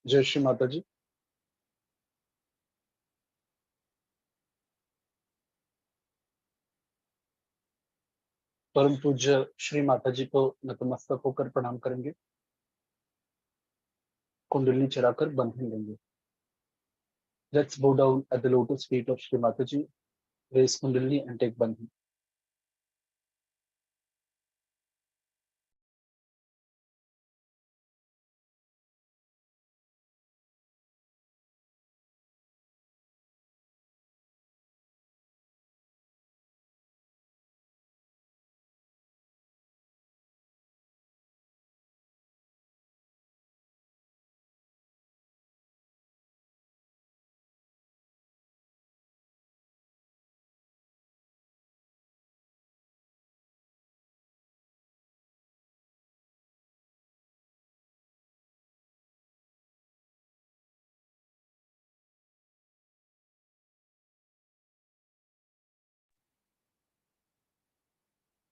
जय श्री माता जी। परम पूज्य श्री माता जी को नतमस्तक होकर प्रणाम करेंगे। कुंडली चढ़ाकर बंधन लेंगे। Let's bow down at the lotus feet of Shri Mataji, raise Kundalini and take bandhan.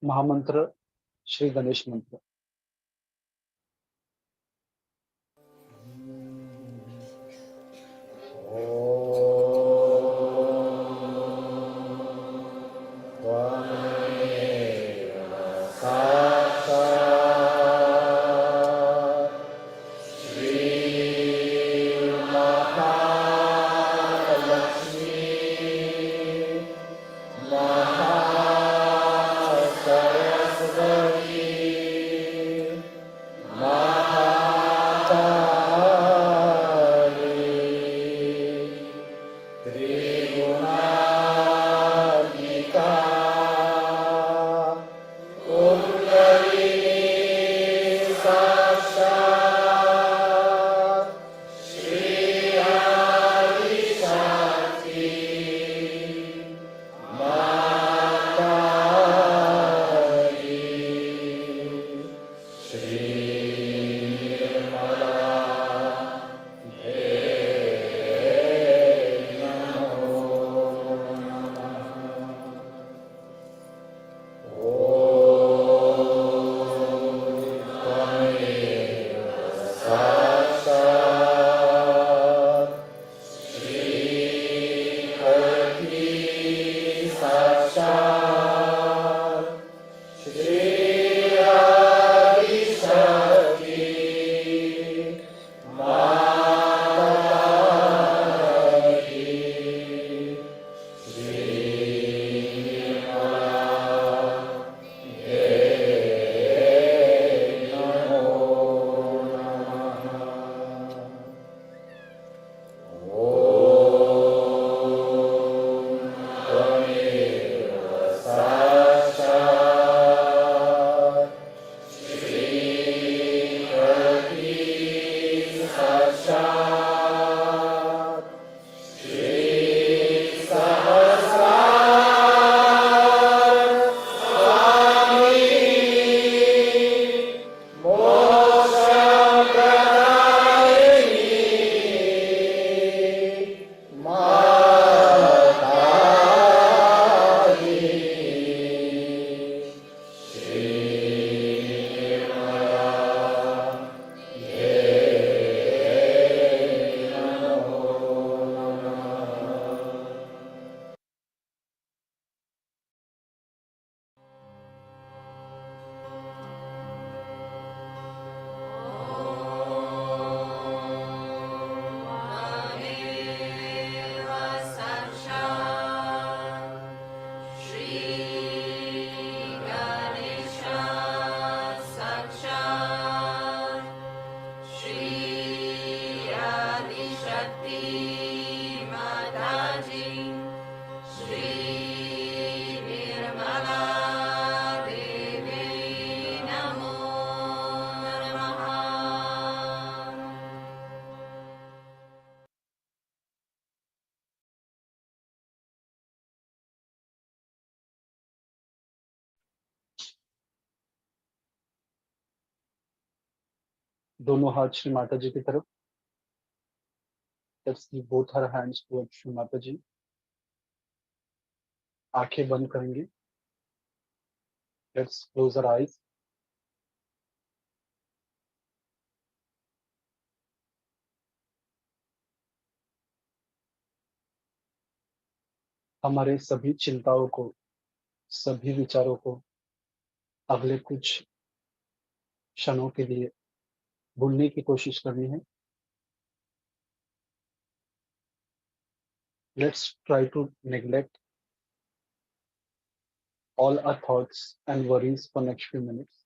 महामंत्र श्री गणेश मंत्र। दोनों हाथ श्री माता जी की तरफ। Let's give both our hands towards Shri माता जी। आंखें बंद करेंगे। Let's close our eyes. हमारे सभी चिंताओं को, सभी विचारों को अगले कुछ क्षणों के लिए भूलने की कोशिश करनी है। Let's try to neglect all our thoughts and worries for next few minutes.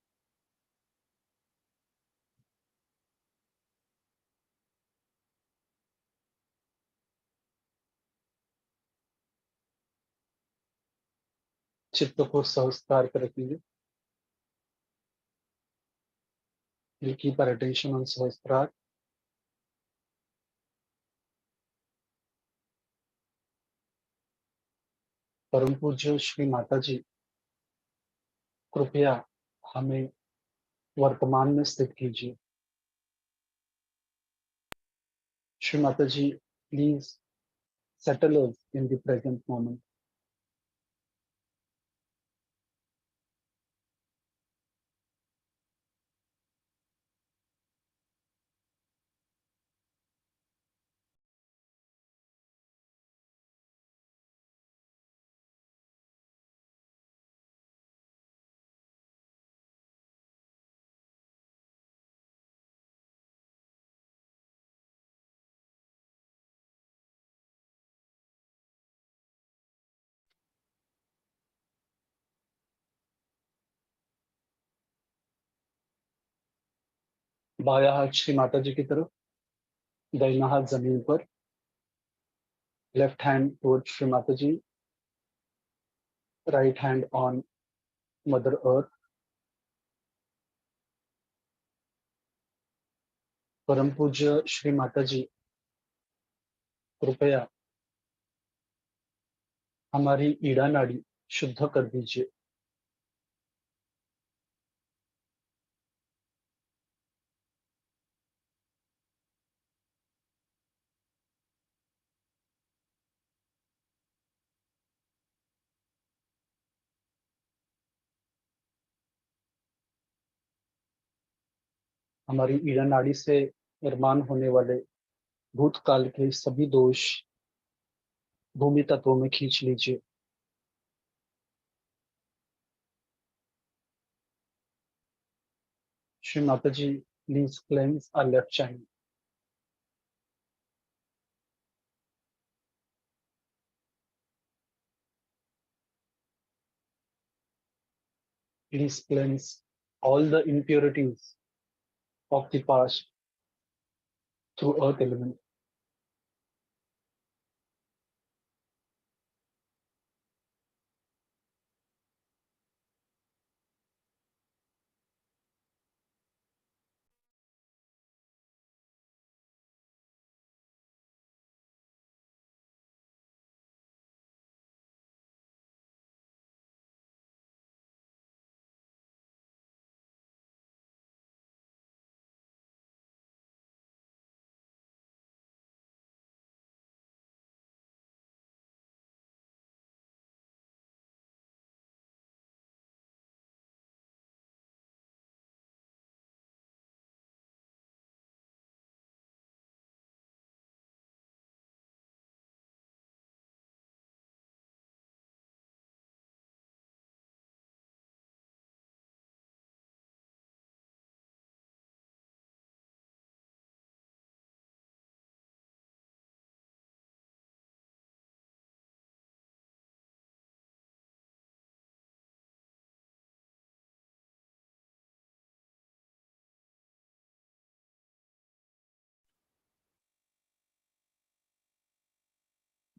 चित्त को सहस्कार कर रखेंगे। We'll keep our attention on सहस्त्रार। परम पूज्य श्री माता जी, कृपया हमें वर्तमान में स्थित कीजिए। Shri Mata ji, please settle us in the present moment. बायां हाथ श्री माता जी की तरफ, दाहिना हाथ जमीन पर, left hand toward Shri Mata ji, right hand on mother earth. परम पूज्य श्री माता जी, कृपया हमारी ईड़ा नाड़ी शुद्ध कर दीजिए। हमारी ईड़ा नाड़ी से निर्माण होने वाले भूतकाल के सभी दोष भूमि तत्वों में खींच लीजिए। Shri Mata ji, please cleanse our left child. Please cleanse all the impurities of the past through earth element.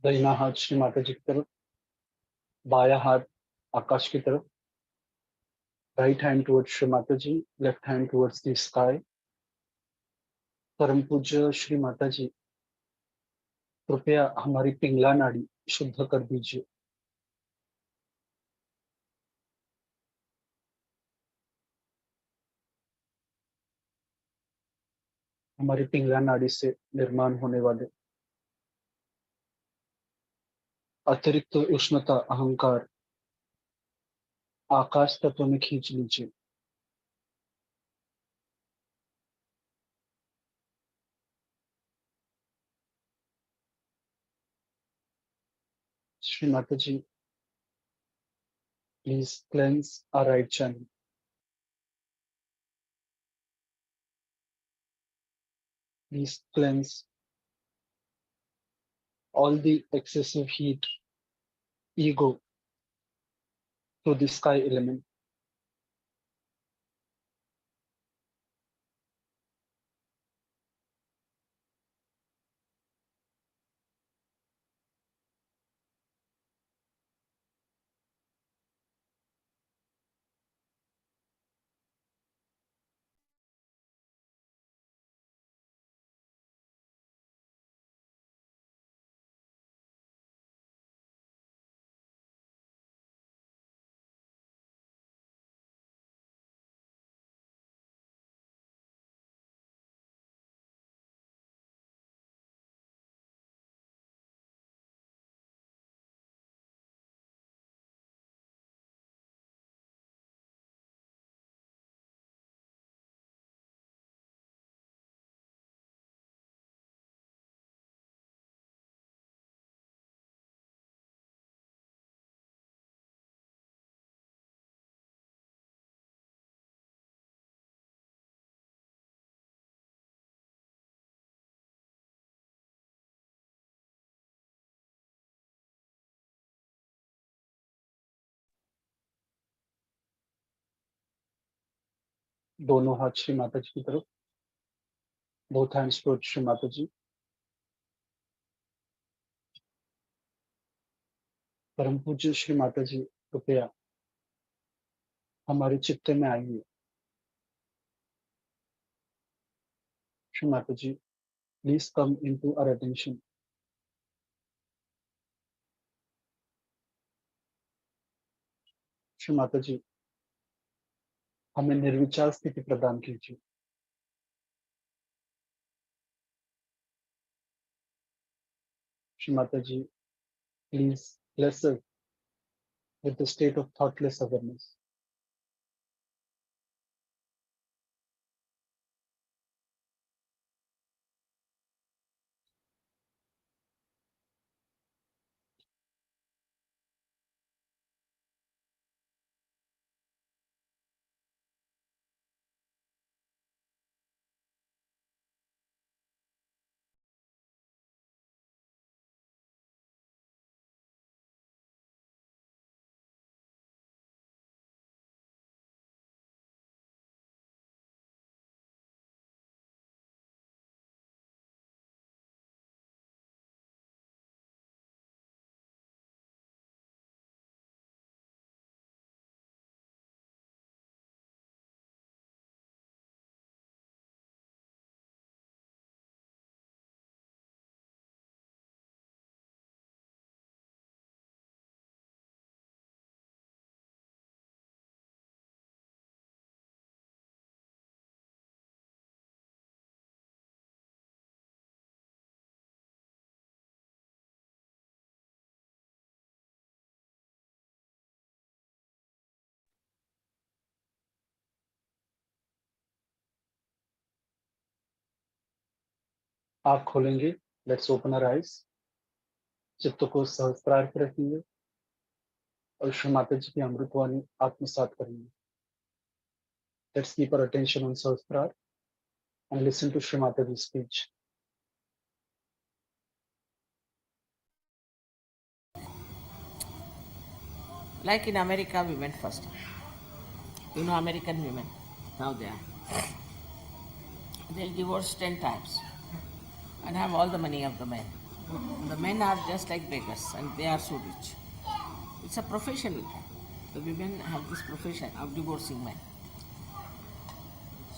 दाहिना हाथ श्री माता जी की तरफ, बायां हाथ आकाश की तरफ, right hand towards Shri Mata ji, left hand towards the sky. परम पूज्य श्री माता जी, कृपया हमारी पिंगला नाड़ी शुद्ध कर दीजिए। हमारी पिंगला नाड़ी से निर्माण होने वाले अतिरिक्त उष्णता अहंकार आकाश तत्व में खींच लीजिए। Shri Mataji, please cleanse our right channel. Please cleanse all the excessive heat, ego to the sky element. दोनों हाथ श्री माता जी की तरफ, both hands towards Shri Mata जी. परम पूज्य श्री माता जी, कृपया हमारे चित्त में आइए. श्री माता जी, please come into our attention. Shri Mata जी, हमें निर्विचार स्थिति प्रदान कीजिए. श्री माता जी, please bless us with the state of thoughtless awareness. आँख खोलेंगे. Let's open our eyes. चित्त को सहस्त्रार पे रखेंगे और श्री माता जी की अमृतवाणी आत्मसात करेंगे. Let's keep our attention on सहस्त्रार and listen to Shri Mataji's speech. Like in America, we went first. You know, American women, now they are. They'll divorce 10 times and have all the money of the men. The men are just like beggars and they are so rich. It's a profession with them. The women have this profession of divorcing men.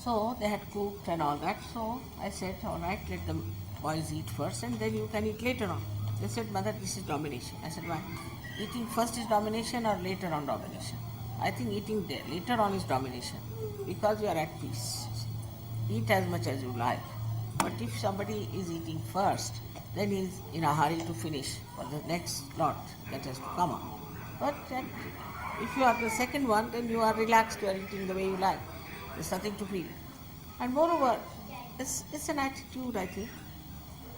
So they had cooked and all that. So I said, all right, let the boys eat first and then you can eat later on. They said, Mother, this is domination. I said, why? Eating first is domination or later on domination? I think eating there later on is domination because you are at peace. Eat as much as you like. But if somebody is eating first, then he is in a hurry to finish for the next lot that has to come up. But if you are the second one, then you are relaxed, you are eating the way you like. There's nothing to feel. And moreover, it's an attitude, I think,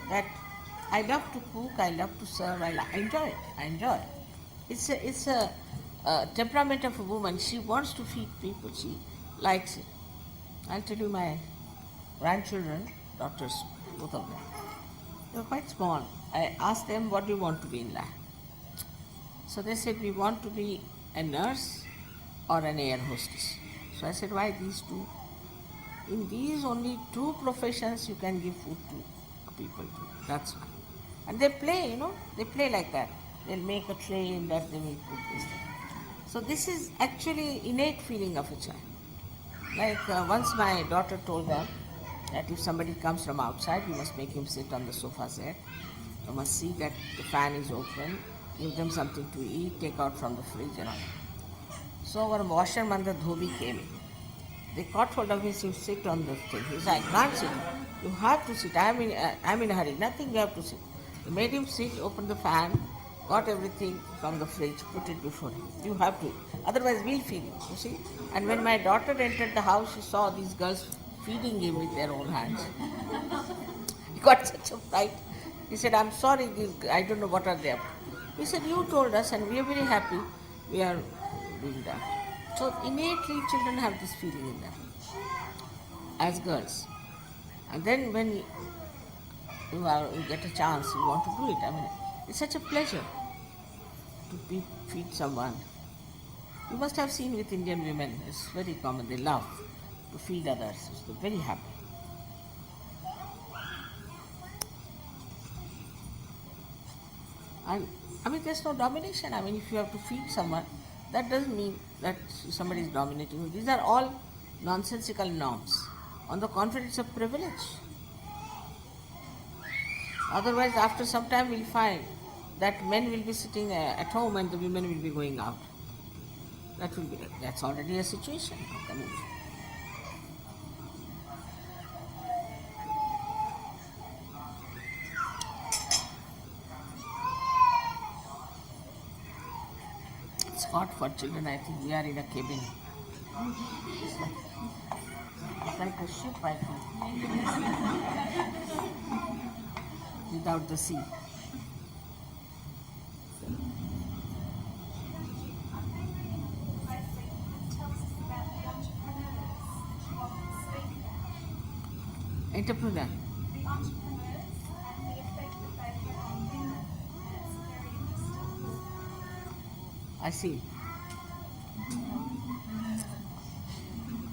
that I love to cook, I love to serve, I enjoy it. I enjoy it. It's a temperament of a woman. She wants to feed people. She likes it. I'll tell you my grandchildren, daughters, both of them. They were quite small. I asked them, what do you want to be in life? So they said, we want to be a nurse or an air hostess. So I said, why these two? In these only two professions you can give food to people to. That's why. And they play, they play like that. They'll make a tray in that they will put this thing. So this is actually innate feeling of a child. Like once my daughter told them that if somebody comes from outside, you must make him sit on the sofa set. You must see that the fan is open, give them something to eat, take out from the fridge and all. So our washerman, the dhobi, came in. They caught hold of him, you sit on the thing. He said, I can't sit. You have to sit. I'm in a hurry. Nothing, you have to sit. They made him sit, opened the fan, got everything from the fridge, put it before him. You have to. Otherwise, we'll feed you, you see. And when my daughter entered the house, she saw these girls feeding him with their own hands. He got such a fright. He said, I'm sorry, I don't know what are they up to. He said, you told us and we are very happy we are doing that. So innately children have this feeling in them as girls. And then when you get a chance, you want to do it. I mean, it's such a pleasure to feed someone. You must have seen with Indian women, it's very common, they love to feed others. They're very happy. And I mean, there's no domination. I mean, if you have to feed someone, that doesn't mean that somebody is dominating you. These are all nonsensical norms. On the contrary, it's a privilege. Otherwise, after some time, we'll find that men will be sitting at home and the women will be going out. That's already a situation. It's hot for children. I think we are in a cabin. It's like a ship, I think, without the sea. Entrepreneur. The entrepreneurs and the effect that they have on women. It's very interesting. I see.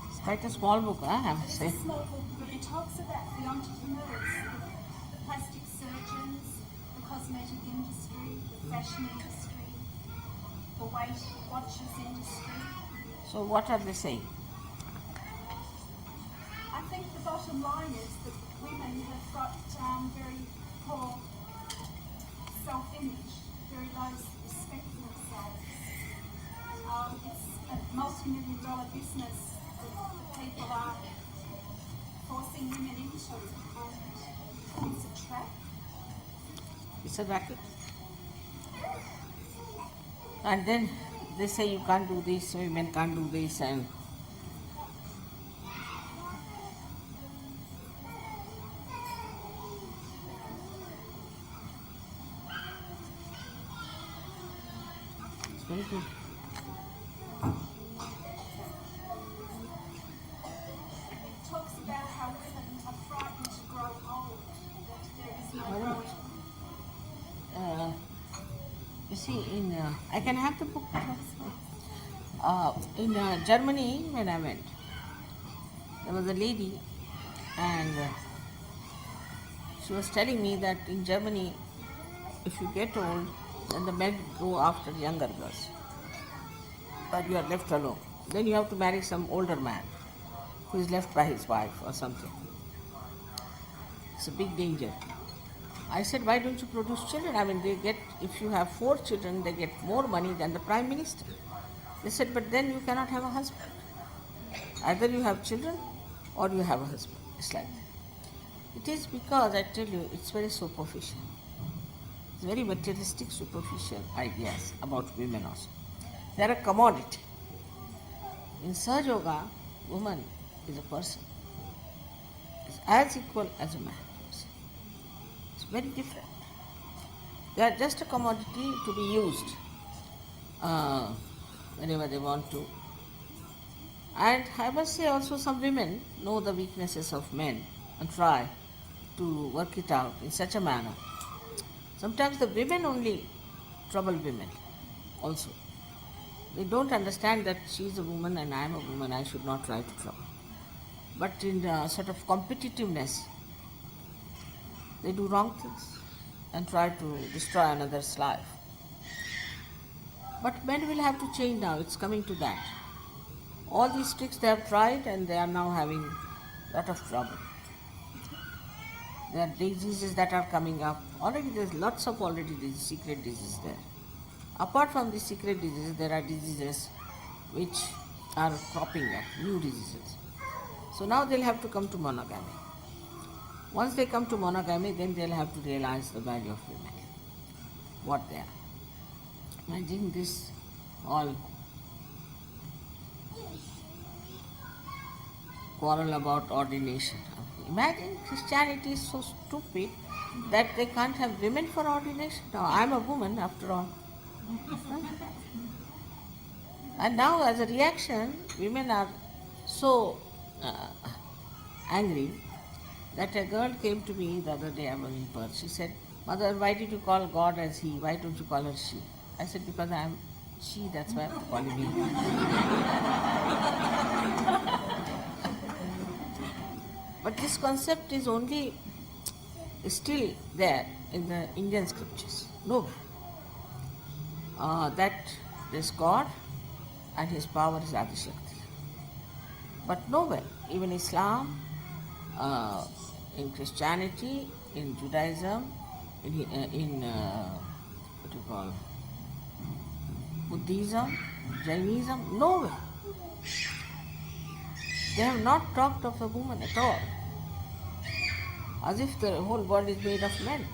It's quite a small book, I must say. It's a small book, but it talks about the entrepreneurs, the plastic surgeons, the cosmetic industry, the fashion industry, the weight watches industry. So what are they saying? I think the bottom line is that women have got very poor self-image, very low respect for themselves. It's a multi-million-dollar business that people are forcing women into, and it's a trap. It's a racket. And then they say you can't do this, women can't do this, and it's very good. It talks about how women are frightened to grow old, that there is no growing. You see, I can have the book. In Germany, when I went, there was a lady, and she was telling me that in Germany, if you get old, then the men go after younger girls, but you are left alone. Then you have to marry some older man who is left by his wife or something. It's a big danger. I said, why don't you produce children? I mean, if you have 4 children, they get more money than the Prime Minister. They said, but then you cannot have a husband. Either you have children or you have a husband. It's like that. It is because, I tell you, it's very superficial. It's very materialistic, superficial ideas about women also. They are a commodity. In Sahaja, woman is a person. It's as equal as a man. It's very different. They are just a commodity to be used whenever they want to. And I must say also some women know the weaknesses of men and try to work it out in such a manner. Sometimes the women only trouble women also. They don't understand that she is a woman and I am a woman, I should not try to trouble. But in sort of competitiveness, they do wrong things and try to destroy another's life. But men will have to change now, it's coming to that. All these tricks they have tried and they are now having a lot of trouble. There are diseases that are coming up. Already there's lots of secret diseases there. Apart from the secret diseases, there are diseases which are cropping up, new diseases. So now they'll have to come to monogamy. Once they come to monogamy, then they'll have to realize the value of women, what they are. Imagine this all quarrel about ordination. Imagine Christianity is so stupid that they can't have women for ordination. Now I'm a woman after all. And now as a reaction, women are so angry that a girl came to me the other day, I was in Perth. She said, "Mother, why did you call God as he? Why don't you call her she?" I said, "Because I am she, that's why I'm calling me." But this concept is only still there in the Indian scriptures. No. That is God and his power is Adishakti. But nowhere, even Islam, in Christianity, in Judaism, in what you call Buddhism, Jainism, nowhere. They have not talked of a woman at all, as if the whole world is made of men.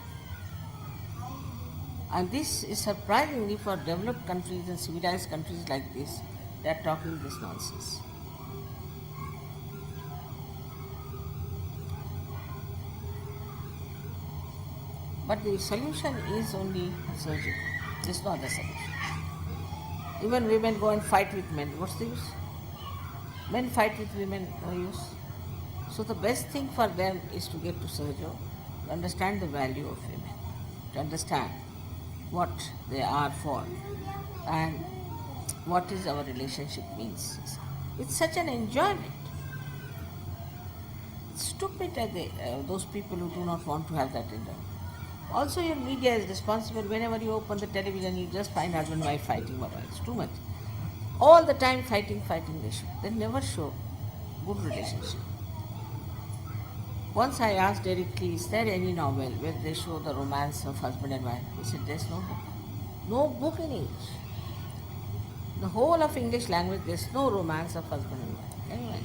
And this is surprisingly for developed countries and civilized countries like this, they are talking this nonsense. But the solution is only surgical. There is no other solution. Even women go and fight with men. What's the use? Men fight with women, no use. So the best thing for them is to get to surgery, to understand the value of women, to understand what they are for and what is our relationship means. It's such an enjoyment. It's stupid that those people who do not want to have that enjoyment. Also, your media is responsible. Whenever you open the television, you just find husband and wife fighting. It's too much. All the time fighting they show. They never show good relationship. Once I asked directly, is there any novel where they show the romance of husband and wife? He said, there's no book. No book in English. The whole of English language, there's no romance of husband and wife. Anyway,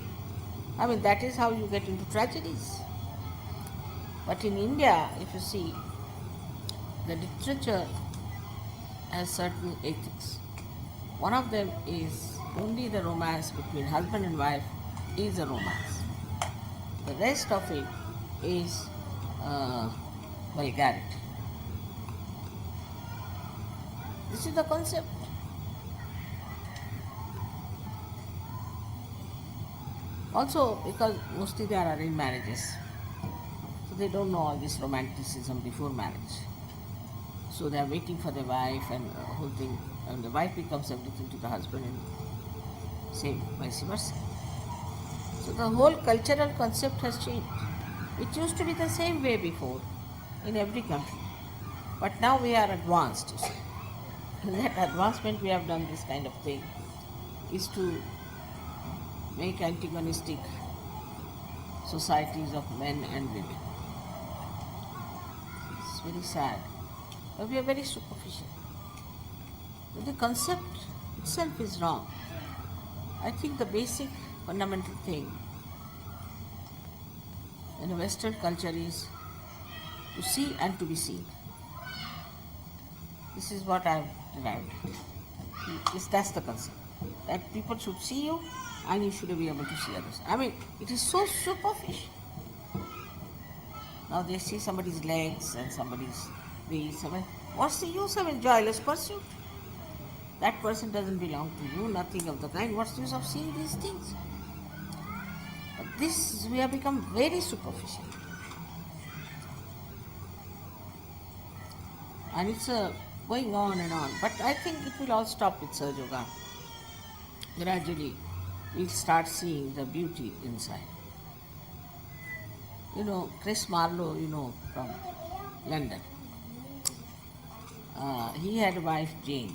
I mean, that is how you get into tragedies. But in India, if you see, the literature has certain ethics. One of them is only the romance between husband and wife is a romance. The rest of it is vulgarity. This is the concept. Also, because mostly they are arranged marriages, so they don't know all this romanticism before marriage. So they are waiting for the wife and whole thing, and the wife becomes everything to the husband, and same vice versa. So the whole cultural concept has changed. It used to be the same way before in every country, but now we are advanced. You see, and that advancement we have done this kind of thing is to make antagonistic societies of men and women. It's very sad. But we are very superficial. But the concept itself is wrong. I think the basic fundamental thing in a Western culture is to see and to be seen. This is what I have derived. That's the concept. That people should see you and you should be able to see others. I mean, it is so superficial. Now they see somebody's legs and somebody's waist. What's the use of a joyless pursuit? That person doesn't belong to you, nothing of the kind. What's the use of seeing these things? But this, we have become very superficial. And it's going on and on. But I think it will all stop with Sahaja Yoga. Gradually, we'll start seeing the beauty inside. You know, Chris Marlowe, from London. He had a wife, Jane.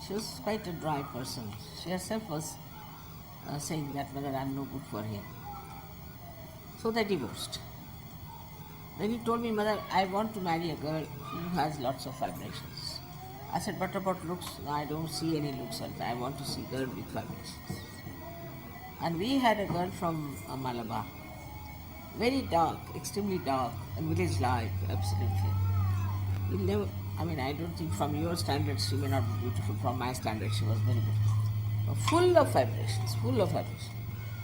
She was quite a dry person. She herself was saying that whether I'm no good for him. So they divorced. Then he told me, Mother, I want to marry a girl who has lots of vibrations. I said, but about looks? No, I don't see any looks. I want to see a girl with vibrations. And we had a girl from Malabar. Very dark, extremely dark, and village-like, absolutely. You'll never, I don't think from your standards she may not be beautiful. From my standards she was very beautiful. Full of vibrations, full of vibrations.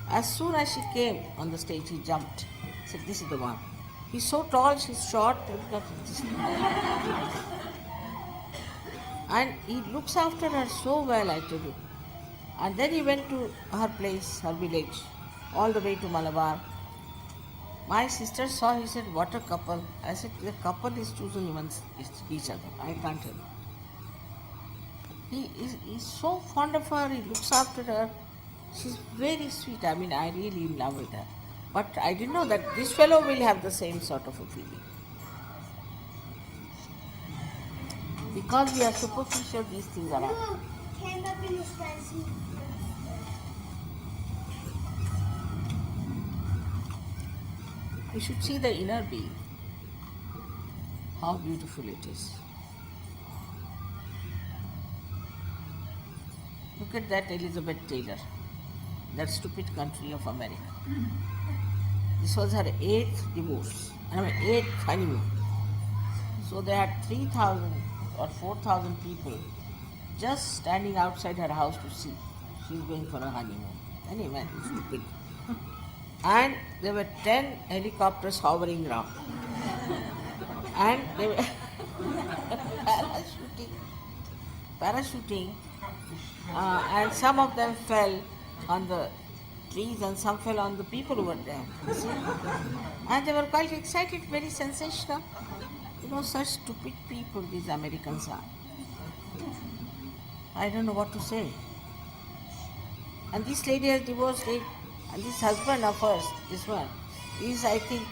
As soon as she came on the stage, he jumped. He said, this is the one. He's so tall, she's short. And he looks after her so well, I tell you. And then he went to her place, her village, all the way to Malabar. My sister saw, he said, what a couple. I said, the couple is choosing each other. I can't tell you. He's so fond of her, he looks after her. She's very sweet. I really in love with her. But I didn't know that this fellow will have the same sort of a feeling. Because we are superficial, these things are happening. Can that be your spicy? We should see the inner being, how beautiful it is. Look at that Elizabeth Taylor, that stupid country of America. This was her 8th divorce, 8th honeymoon. So they had 3,000 or 4,000 people just standing outside her house to see. She's going for a honeymoon. Anyway, stupid. And there were 10 helicopters hovering around. And they were parachuting, and some of them fell on the trees and some fell on the people who were there. And they were quite excited, very sensational. Such stupid people these Americans are. I don't know what to say. And this lady has divorced it. And this husband of hers, this one, is, I think,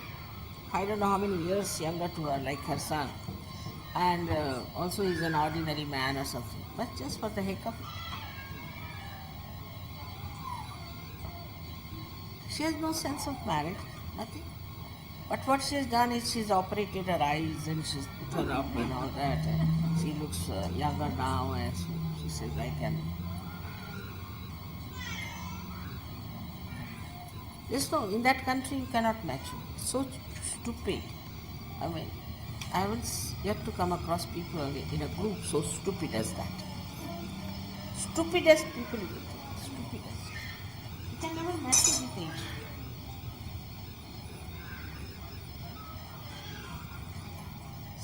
I don't know how many years younger to her, like her son. And also he's an ordinary man or something. But just for the heck of it. She has no sense of marriage, nothing. But what she has done is she's operated her eyes and she's put her up and all that. And she looks younger now, and she says, I can. In that country you cannot match it. It's so stupid. I haven't yet to come across people in a group so stupid as that. Stupidest people you can think. Stupidest. You can never match it with age.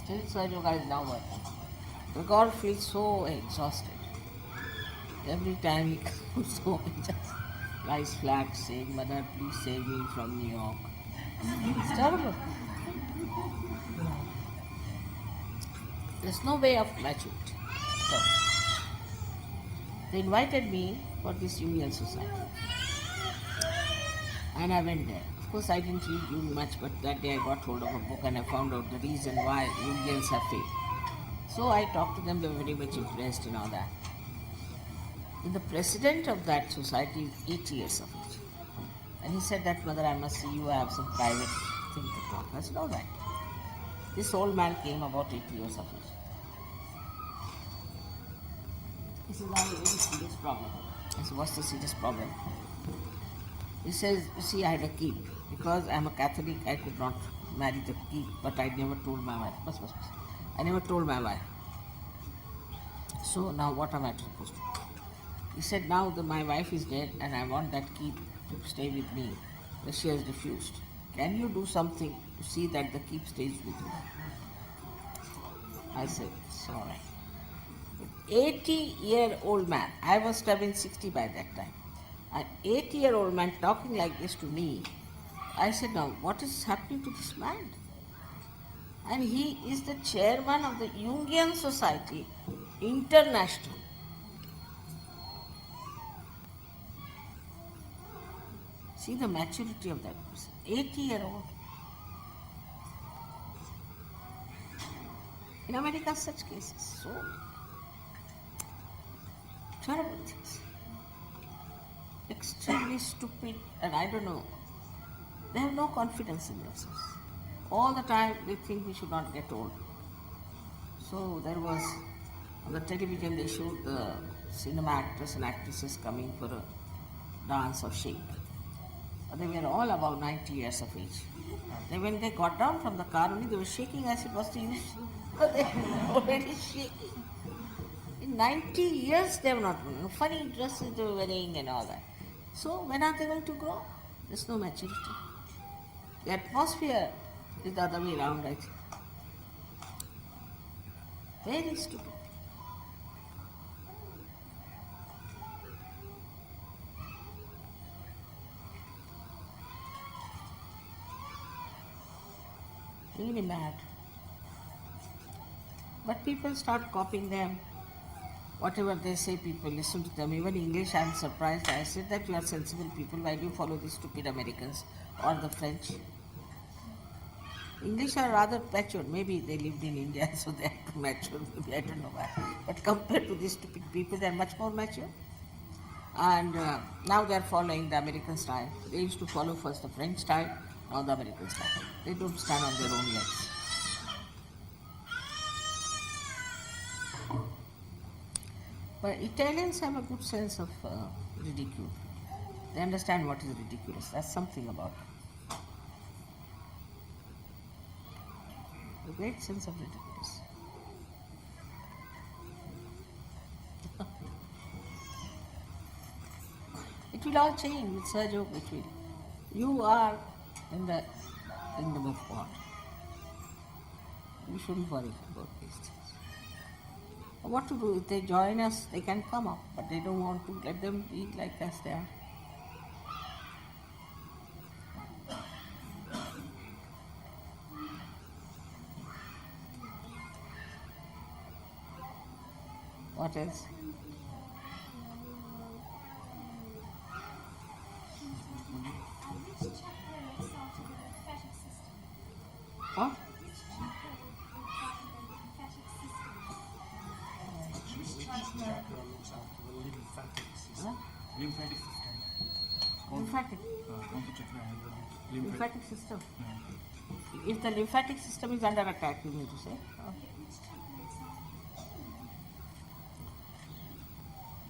Still Sahaja Yoga is now working. The God feels so exhausted. Every time he comes home, he just lies flat saying, Mother, please save me from New York. It's terrible. There's no way of matching it. So, they invited me for this Union Society. And I went there. Of course, I didn't read much, but that day I got hold of a book and I found out the reason why unions have failed. So I talked to them, they were very much impressed and all that. And the president of that society is 8 years of age. And he said that, Mother, I must see you, I have some private thing to talk. I said, all right. This old man came about 8 years of age. He says, I have a very serious problem. I said, what's the serious problem? He says, you see, I had a keep. Because I'm a Catholic, I could not marry the keep, but I never told my wife. I never told my wife. So now what am I supposed to do? He said, now my wife is dead and I want that keep to stay with me. But she has refused. Can you do something to see that the keep stays with you? I said, it's all right. 80-year-old man, I must have been 60 by that time. An 80-year-old man talking like this to me. I said, now what is happening to this man? And he is the chairman of the Jungian Society International. See the maturity of that person. 80-year-old. In America, such cases, so many. Terrible things. Extremely stupid, and I don't know. They have no confidence in themselves. All the time they think we should not get old. So there was, on the television they showed the cinema actors and actresses coming for a dance or shake. They were all about 90 years of age. Then when they got down from the car only, they were shaking as it was the use. They were already shaking. In 90 years they were not wearing. Funny dresses they were wearing and all that. So when are they going to grow? There's no maturity. The atmosphere is the other way around, I think. Very stupid. Really mad. But people start copying them. Whatever they say, people listen to them. Even English, I am surprised. I said that you are sensible people. Why do you follow these stupid Americans or the French? English are rather matured. Maybe they lived in India, so they are too mature. Maybe I don't know why. But compared to these stupid people, they are much more mature. And now they are following the American style. They used to follow first the French style, now the American style. They don't stand on their own legs. But Italians have a good sense of ridicule. They understand what is ridiculous. That's something about it. A great sense of ridiculous. It will all change with Sahajayogis. You are in the kingdom of God. You shouldn't worry about these things. What to do? If they join us, they can come up, but they don't want to. Let them be like as they are. What else? Which chapter looks after the lymphatic system? What? Which chapter looks after the lymphatic system? Which chakra looks after the lymphatic system? Huh? Lymphatic system. Lymphatic. Chakra has the Lymphatic system. Yeah. If the lymphatic system is under attack, you mean to say? Which chapter looks after?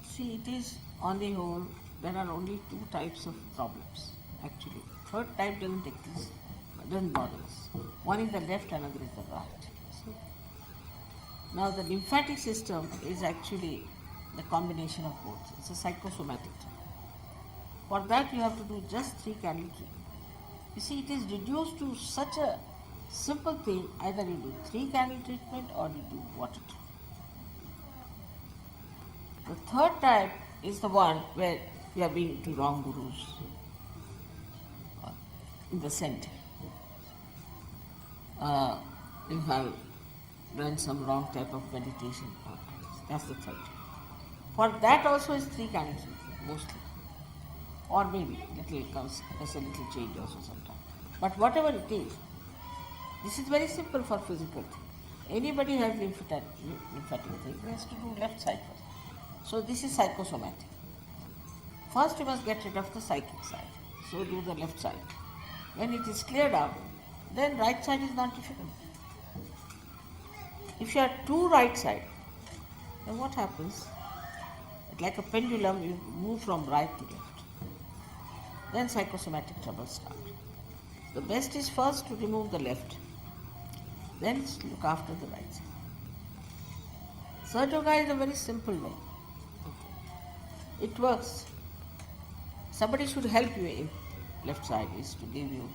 See, it is on the whole, there are only two types of problems, actually. Third type doesn't bother us. One is the left, another is the right. See? Now, the lymphatic system is actually the combination of both. It's a psychosomatic type. For that, you have to do just 3 candle treatment. You see, it is reduced to such a simple thing, either you do 3 candle treatment or you do water treatment. The third type is the one where you have been to wrong gurus in the center. You have done some wrong type of meditation. That's the third type. For that also is 3 candle treatment, mostly. Or maybe there's a little change also sometimes. But whatever it is, this is very simple for physical thing. Anybody has lymphatic thing, he has to do left side first. So this is psychosomatic. First you must get rid of the psychic side. So do the left side. When it is cleared out, then right side is not difficult. If you have 2 right side, then what happens? Like a pendulum, you move from right to left. Then psychosomatic troubles start. The best is first to remove the left, then look after the right side. Sahaja is a very simple way. It works. Somebody should help you in left side, is to give you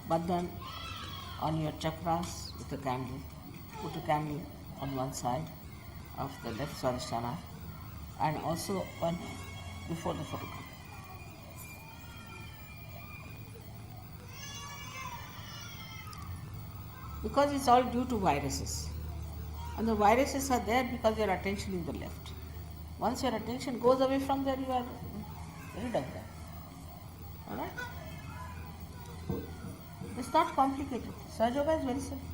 bandhan on your chakras with a candle. Put a candle on one side of the left Swadhisthana and also one before the photograph. Because it's all due to viruses. And the viruses are there because your attention is the left. Once your attention goes away from there, you are rid of them. Alright? It's not complicated. Sahaja is very simple.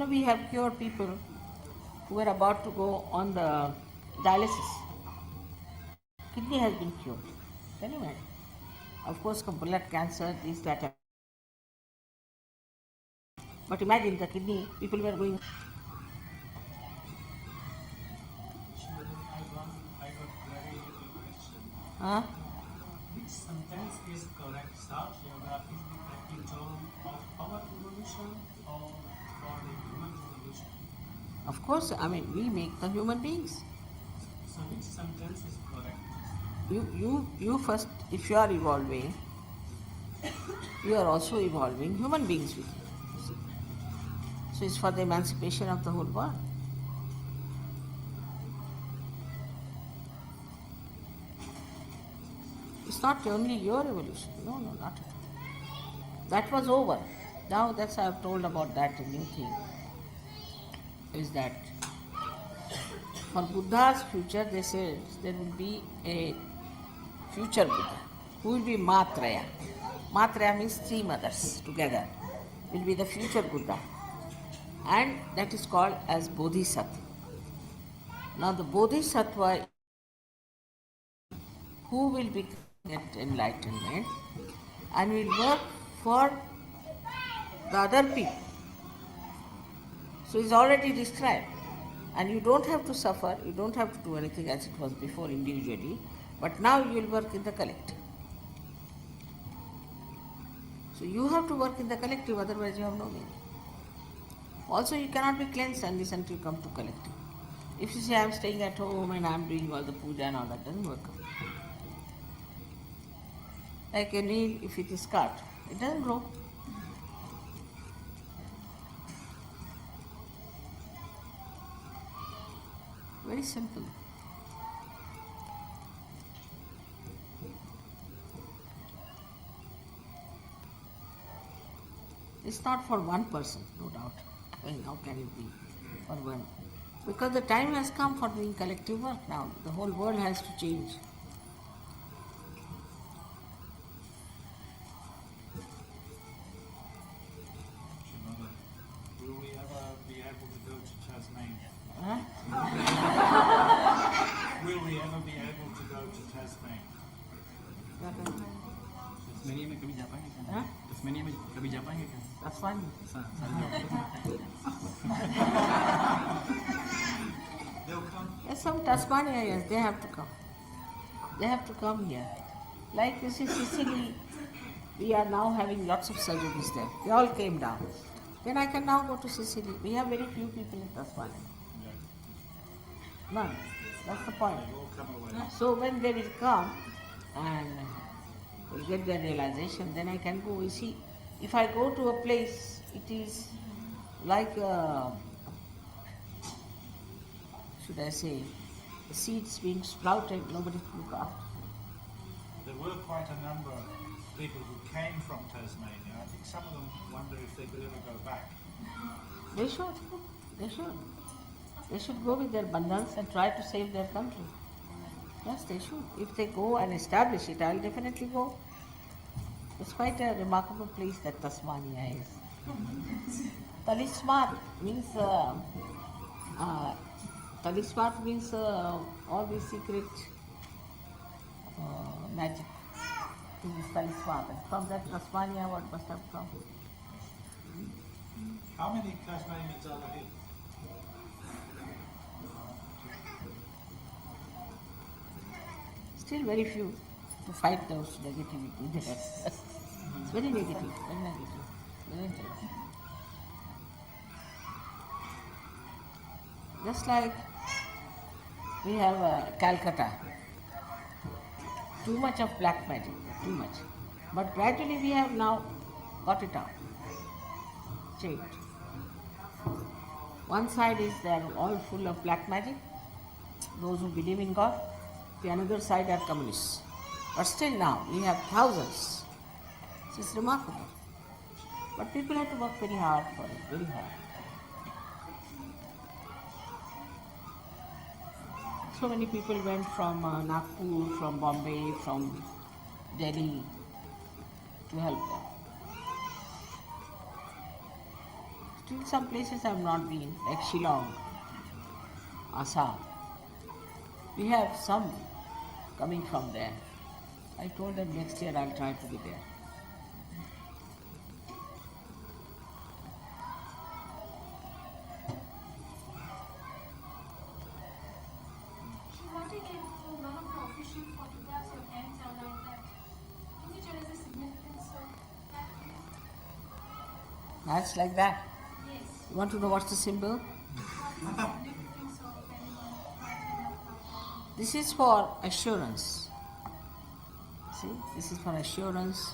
We have cured people who were about to go on the dialysis. Kidney has been cured. Can you imagine? Of course, blood cancer, this, that. But imagine the kidney, people were going. I got very little question. Huh? Which sentence is correct? Sahaja is the active term of our evolution or for the human evolution? Of course, we make the human beings. So which sentence is correct? You first, if you are evolving, you are also evolving human beings with you. So it's for the emancipation of the whole world. It's not only your evolution. No, not at all. That was over. Now that's I have told about that. A new thing is that for Buddha's future, they said there will be a future Buddha who will be Matraya. Matraya means three mothers together. Will be the future Buddha. And that is called as Bodhisattva. Now the Bodhisattva who will be at enlightenment and will work for the other people. So it's already described. And you don't have to suffer, you don't have to do anything as it was before individually, but now you will work in the collective. So you have to work in the collective, otherwise you have no meaning. Also, you cannot be cleansed unless until you come to collective. If you say, I am staying at home and I am doing all the puja and all that, doesn't work. Like a nail, if it is cut, it doesn't grow. Very simple. It's not for one person, no doubt. How can it be for one? Because the time has come for doing collective work now. The whole world has to change. Will we ever be able to go to Tasmania? Huh? Will we ever be able to go to Tasmania? तस्मेनिया में कभी जा पाएंगे क्या? Huh? तस्मेनिया में कभी जा पाएंगे क्या? That's fine. They'll come. Yes, some Tasmania, yes, they have to come. They have to come here. Like you see, Sicily, we are now having lots of Sahajayogis there. They all came down. Then I can now go to Sicily. We have very few people in Tasmania. None. That's the point. They all come away. So when they will come and will get their realization, then I can go. You see, if I go to a place, it is like, should I say, the seeds being sprouted, nobody to look after. There were quite a number of people who came from Tasmania. I think some of them wonder if they could ever go back. They should. They should. They should go with their bundles and try to save their country. Yes, they should. If they go and establish it, I'll definitely go. It's quite a remarkable place that Tasmania is. Talisman means all these secret magic things, talisman. And from that Tasmania, what must have come? How many Tasmanians are there? Still very few to fight those negativity there. It's very negative, very negative, very negative. Just like we have Calcutta, too much of black magic, too much. But gradually we have now got it out, changed. One side is they are all full of black magic, those who believe in God. The another side are communists. But still now we have thousands. So it's remarkable. But people have to work very hard for it, very hard. So many people went from Nagpur, from Bombay, from Delhi to help them. Still some places I have not been, like Shillong, Assam. We have some coming from there. I told them next year I'll try to be there. What if one of the official photographs your hands are like that? Can you tell us the significance of that, please? That's like that. Yes. You want to know what's the symbol? What is the significance of anyone writing up like that? This is for assurance. See, this is for assurance.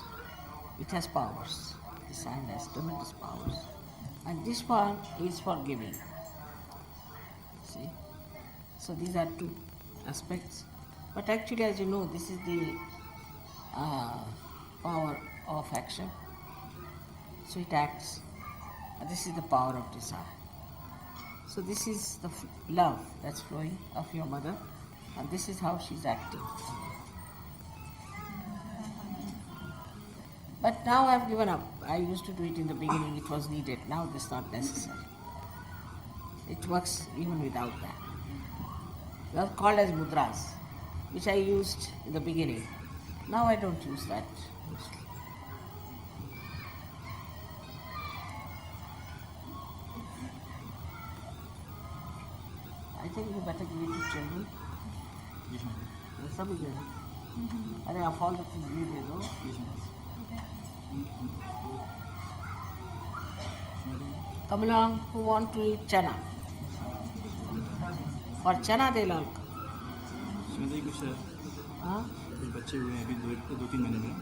It has powers. This hand has tremendous powers. And this one is for giving. See? So these are two aspects. But actually, as you know, this is the power of action. So it acts. And this is the power of desire. So this is the love that's flowing of your mother, and this is how she's acting. But now I've given up. I used to do it in the beginning, it was needed. Now it's not necessary. It works even without that. They are called as mudras, which I used in the beginning. Now I don't use that mostly. I think you better give it to children. Yes, madam. ये सब ही है। अरे आप fall तो ये दे दो। Yes, madam. Come along, who want to eat chana? For chana they'll all come. इसमें तो कुछ हाँ? कुछ बच्चे हुए हैं अभी 2-3 महीने में,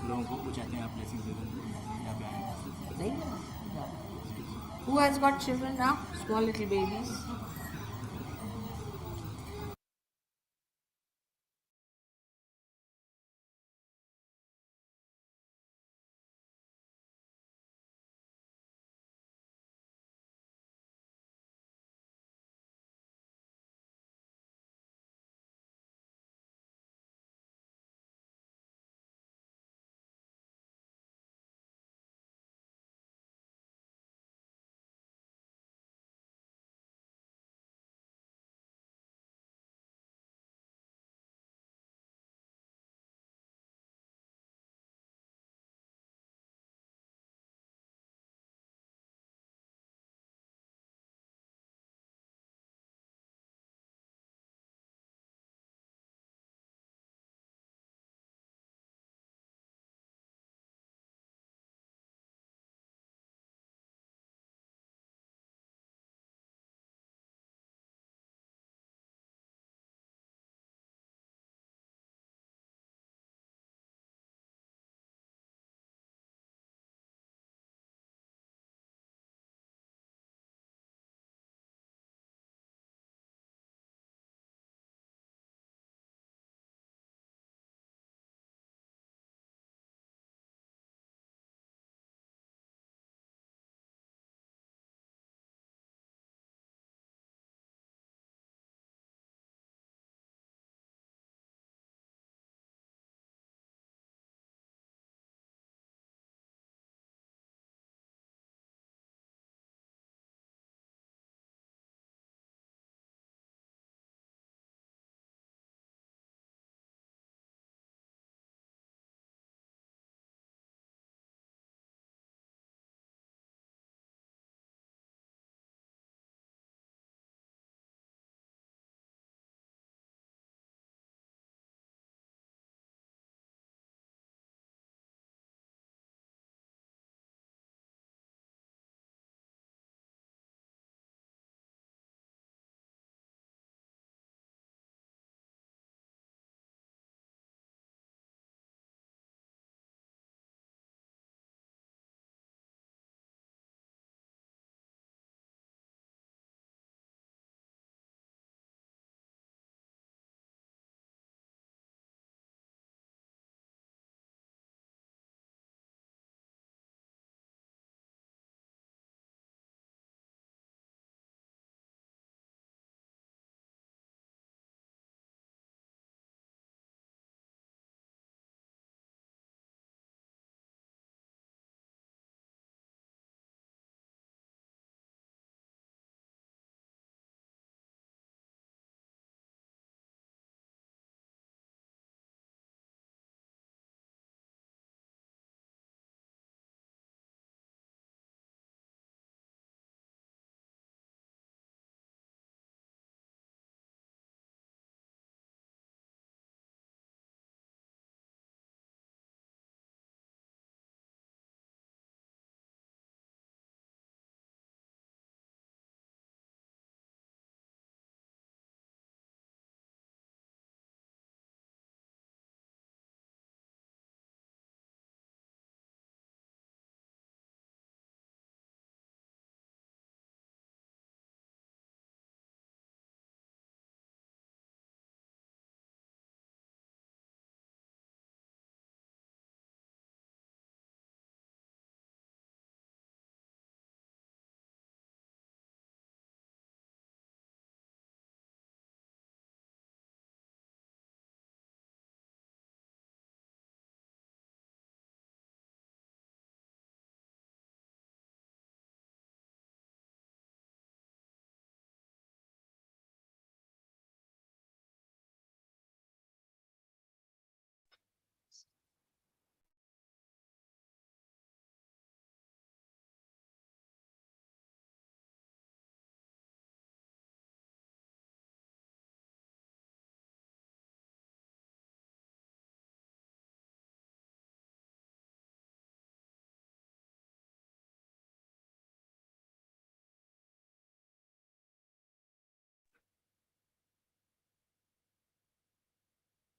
लोगों को वो चाहते हैं आप ब्लेसिंग दे दें, यहाँ पे आए। नहीं? Who has got children now? Small little babies?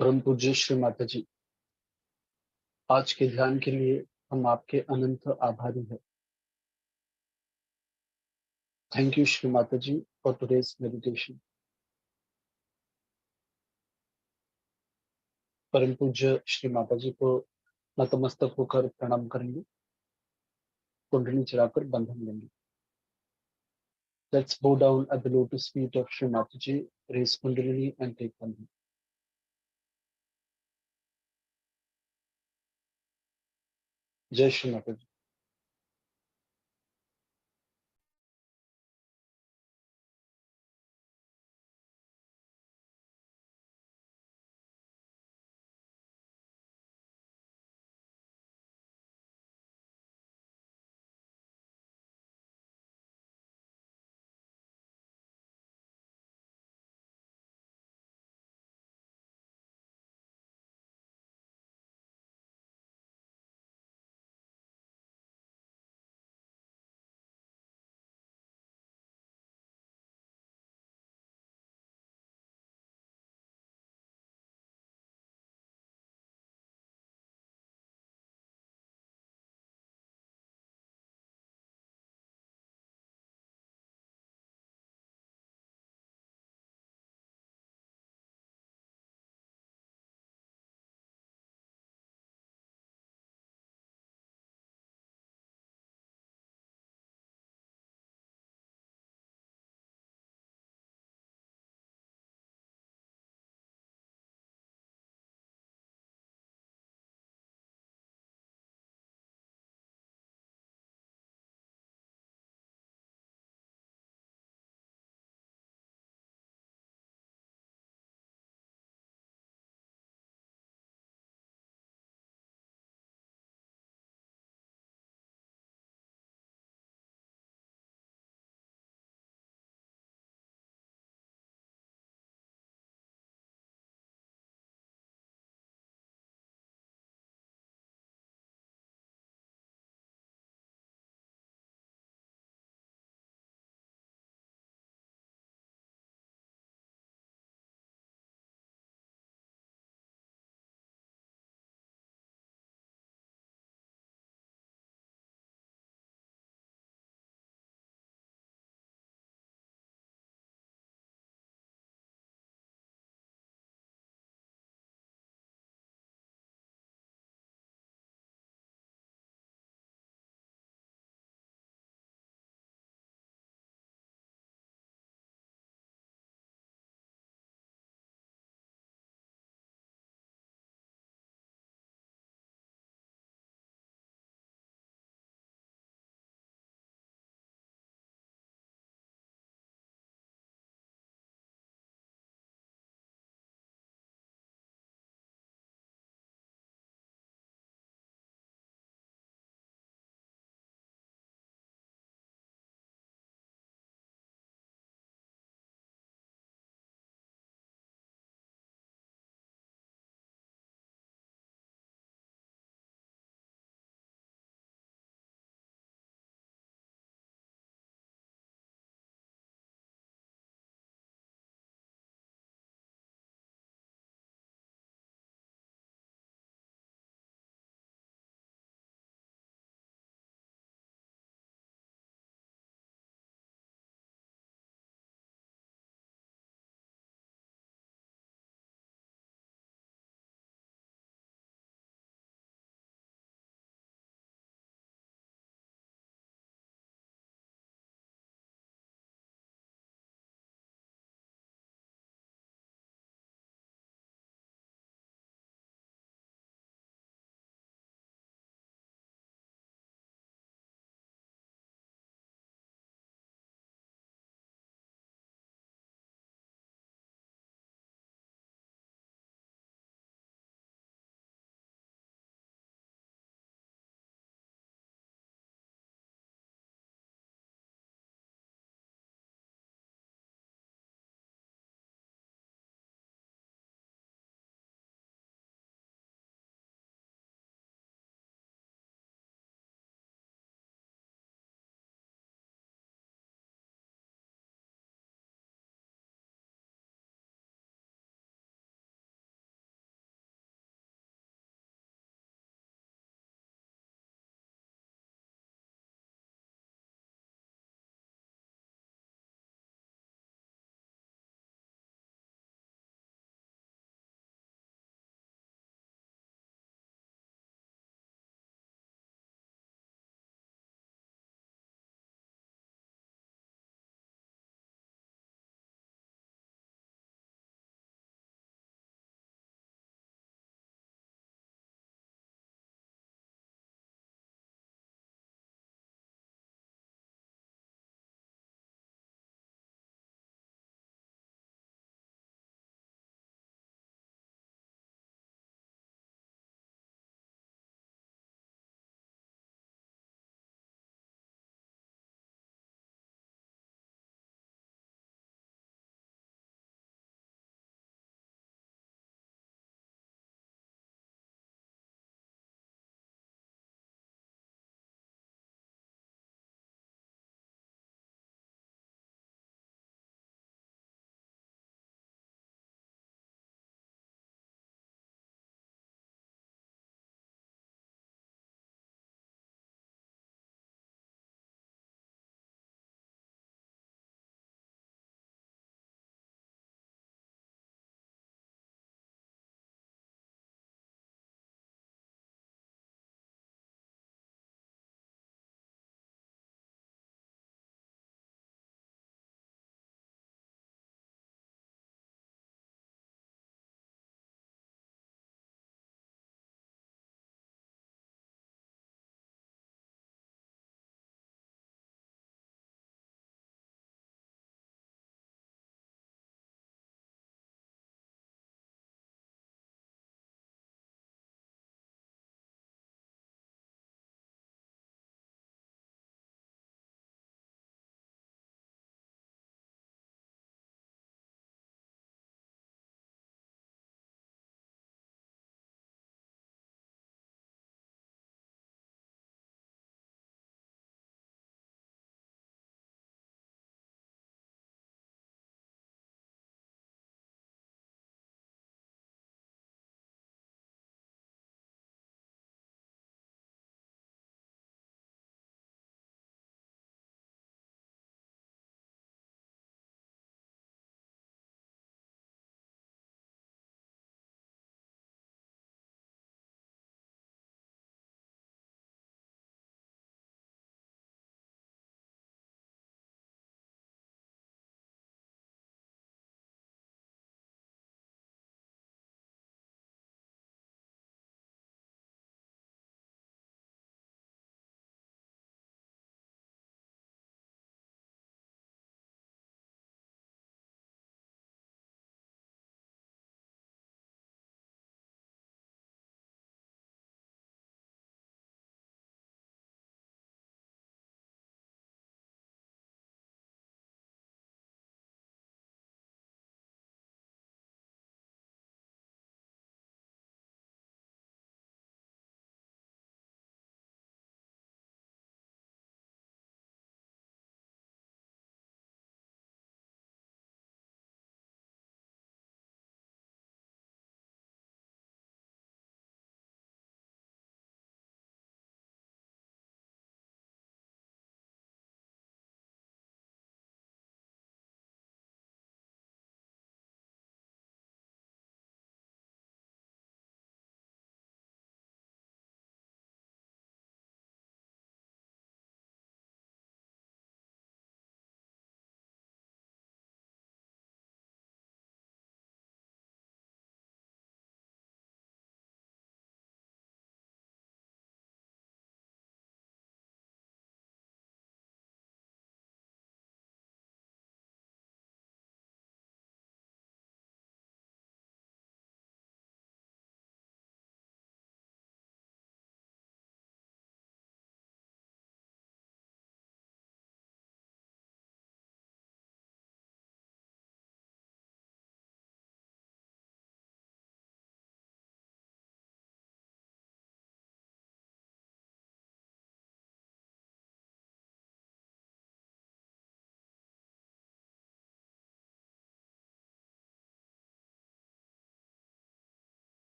परम पूज्य श्री माता जी, आज के ध्यान के लिए हम आपके अनंत आभारी हैं। Thank you Shri Mata ji for today's meditation. परम पूज्य श्री माता जी को नतमस्तक होकर प्रणाम करेंगे, कुंडली चढ़ाकर बंधन लेंगे। Let's bow down at the lotus feet of Shri Mataji, raise Kundalini and take Bandhan. Jai Shri Mataji.